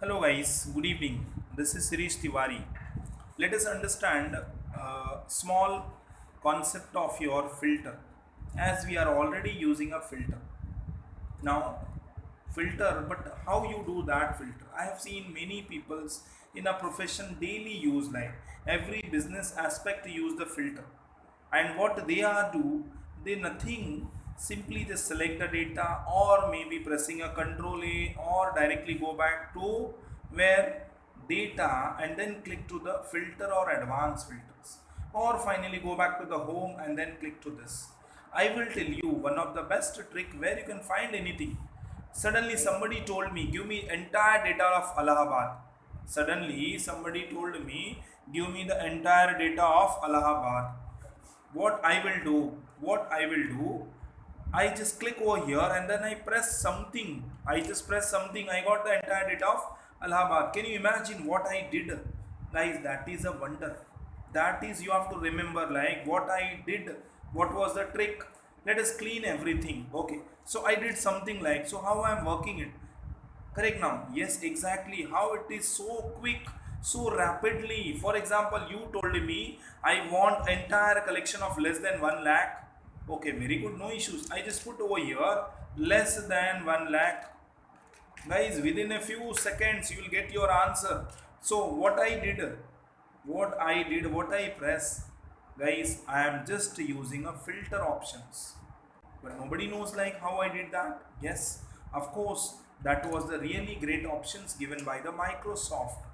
Hello guys, good evening. This is Shirish Tiwari. Let us understand a small concept of your filter as we are already using a filter. Now, filter, but how you do that filter? I have seen many people's in a profession daily use, like every business aspect use the filter, and what they are do, they nothing, simply just select the data or maybe pressing a control A or directly go back to where data and then click to the filter or advanced filters, or finally go back to the home and then click to this. I will tell you one of the best trick where you can find anything. Suddenly somebody told me, give me entire data of Allahabad. Suddenly somebody told me, give me the entire data of Allahabad. What I will do, I just click over here and then I press something. I got the entire data of Allahabad. Can you imagine what I did? Guys, that is a wonder. That is, you have to remember like what I did, what was the trick. Let us clean everything. Okay, so I did something like, so how I am working it. Correct now? Yes, exactly. How it is so quick, so rapidly. For example, you told me I want entire collection of less than 1 lakh. Okay, very good, no issues. I just put over here less than 1 lakh. Guys, within a few seconds you will get your answer. So what I press, guys, I am just using a filter options, but nobody knows like how I did that. Yes, of course, that was the really great options given by the Microsoft.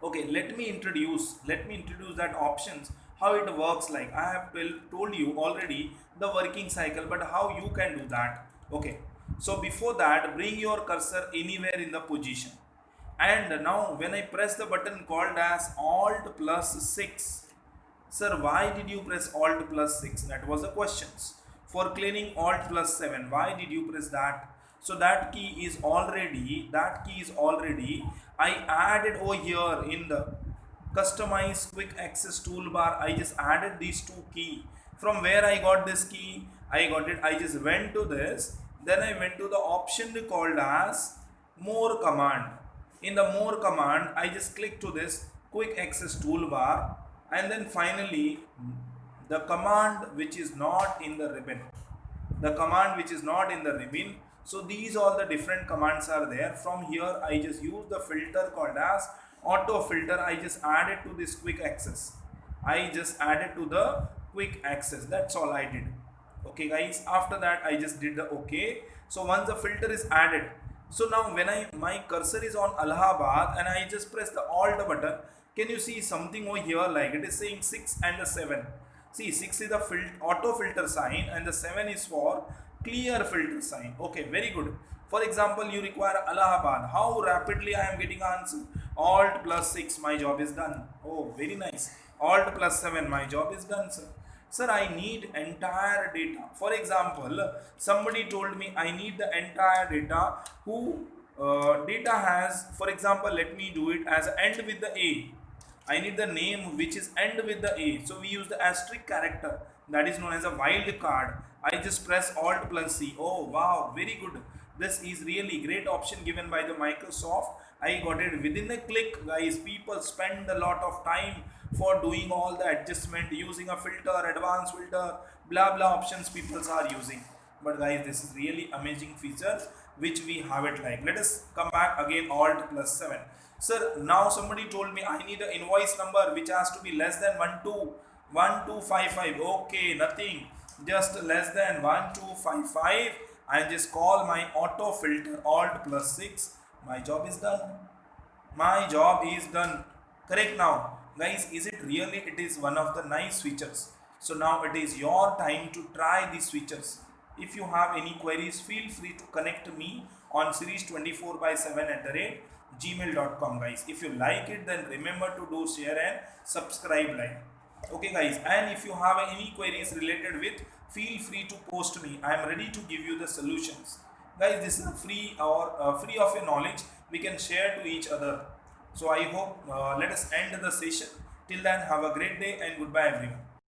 Okay, let me introduce that options, how it works. Like I have told you already the working cycle, but how you can do that. Okay, so before that, bring your cursor anywhere in the position, and now when I press the button called as Alt plus 6. Sir, why did you press Alt plus 6? That was the questions. For cleaning Alt plus 7, why did you press that? So that key is already I added over here in the customize quick access toolbar. I just added these two key. From where I got this key? I got it. I just went to this. Then I went to the option called as more command. In the more command, I just click to this quick access toolbar, and then finally the command which is not in the ribbon, so these all the different commands are there. From here I just use the filter called as auto filter. I just added to this quick access, that's all I did. Okay guys, after that I just did the okay. So once the filter is added, so now when my cursor is on Allahabad and I just press the alt button, can you see something over here, like it is saying 6 and the 7. See, 6 is the auto filter sign and the 7 is for clear filter sign. Okay, very good. For example, you require Allahabad. How rapidly I am getting answer? Alt plus 6, my job is done. Oh, very nice. Alt plus 7, my job is done, sir. Sir, I need entire data. For example, somebody told me I need the entire data who data has, for example, let me do it as end with the A. I need the name which is end with the A. So we use the asterisk character, that is known as a wild card. I just press Alt plus C. Oh wow, very good. This is really great option given by the Microsoft. I got it within a click, guys. People spend a lot of time for doing all the adjustment using a filter, advanced filter, blah blah options people are using. But guys, this is really amazing features which we have it like. Let us come back again, Alt plus 7. Sir, now somebody told me I need an invoice number which has to be less than 1255. Okay, nothing, just less than 1255. I just call my auto filter Alt plus 6. My job is done. My job is done. Correct now, guys. Is it really? It is one of the nice features. So now it is your time to try these features. If you have any queries, feel free to connect me on series24/7@gmail.com, guys. If you like it, then remember to do share and subscribe like. Okay guys, and if you have any queries related with, feel free to post me. I am ready to give you the solutions. Guys, this is free or free of your knowledge we can share to each other. So I hope let us end the session. Till then, have a great day and goodbye everyone.